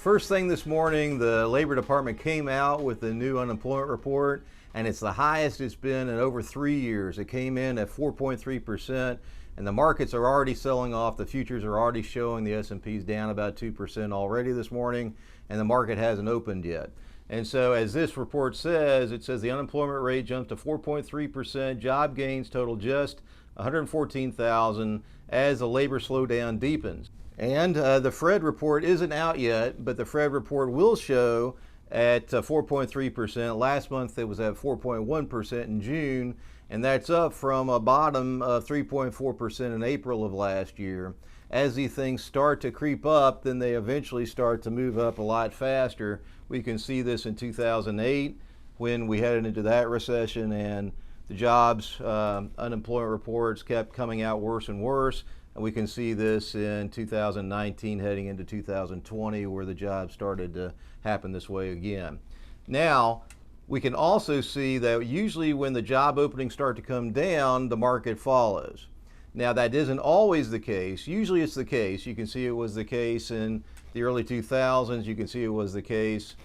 First thing this morning, the Labor Department came out with the new unemployment report, and it's the highest it's been in over 3 years. It came in at 4.3%, and the markets are already selling off. The futures are already showing the S&P's down about 2% already this morning, and the market hasn't opened yet. And so as this report says, it says the unemployment rate jumped to 4.3%, job gains total just 114,000 as the labor slowdown deepens. And the Fed report isn't out yet, but the Fed report will show at 4.3%. Last month it was at 4.1% in June, and that's up from a bottom of 3.4% in April of last year. As these things start to creep up, then they eventually start to move up a lot faster. We can see this in 2008 when we headed into that recession, and the jobs unemployment reports kept coming out worse and worse. And we can see this in 2019 heading into 2020 where the jobs started to happen this way again. Now, we can also see that usually when the job openings start to come down, the market follows. Now, that isn't always the case. Usually it's the case. You can see it was the case in the early 2000s. You can see it was the case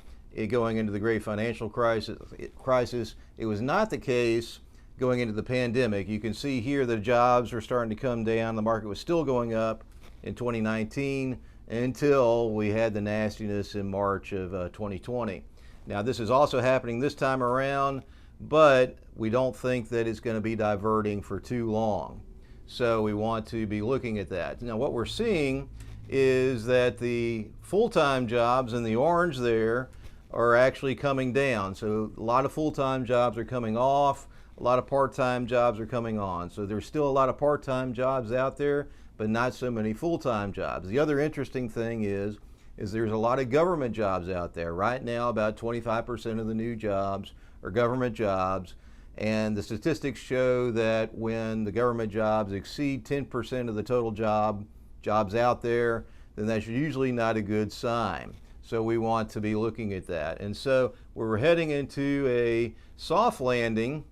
going into the great financial crisis. It was not the case going into the pandemic. You can see here the jobs are starting to come down. The market was still going up in 2019 until we had the nastiness in March of 2020. Now, this is also happening this time around, but we don't think that it's going to be diverting for too long. So we want to be looking at that. Now, what we're seeing is that the full-time jobs in the orange there are actually coming down. So a lot of full-time jobs are coming off. A lot of part-time jobs are coming on. So there's still a lot of part-time jobs out there, but not so many full-time jobs. The other interesting thing is there's a lot of government jobs out there. Right now, about 25% of the new jobs are government jobs. And the statistics show that when the government jobs exceed 10% of the total jobs out there, then that's usually not a good sign. So we want to be looking at that. And so we're heading into a soft landing.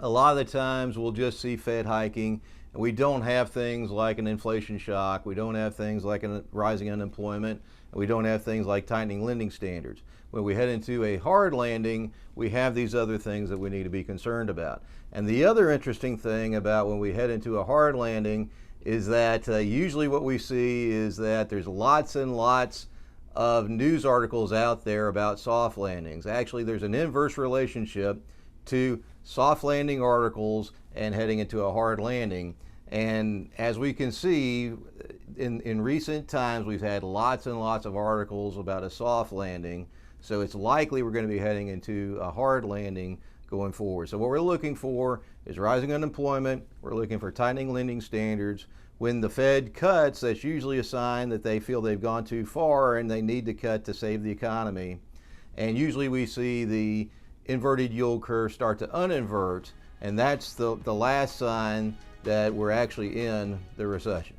A lot of the times we'll just see Fed hiking, and we don't have things like an inflation shock. We don't have things like a rising unemployment, and we don't have things like tightening lending standards. When we head into a hard landing, we have these other things that we need to be concerned about. And the other interesting thing about when we head into a hard landing is that usually what we see is that there's lots and lots of news articles out there about soft landings. Actually, there's an inverse relationship to soft landing articles and heading into a hard landing. And as we can see, in recent times, we've had lots and lots of articles about a soft landing. So it's likely we're going to be heading into a hard landing going forward. So what we're looking for is rising unemployment. We're looking for tightening lending standards. When the Fed cuts, that's usually a sign that they feel they've gone too far and they need to cut to save the economy. And usually we see the inverted yield curve start to uninvert, and that's the last sign that we're actually in the recession.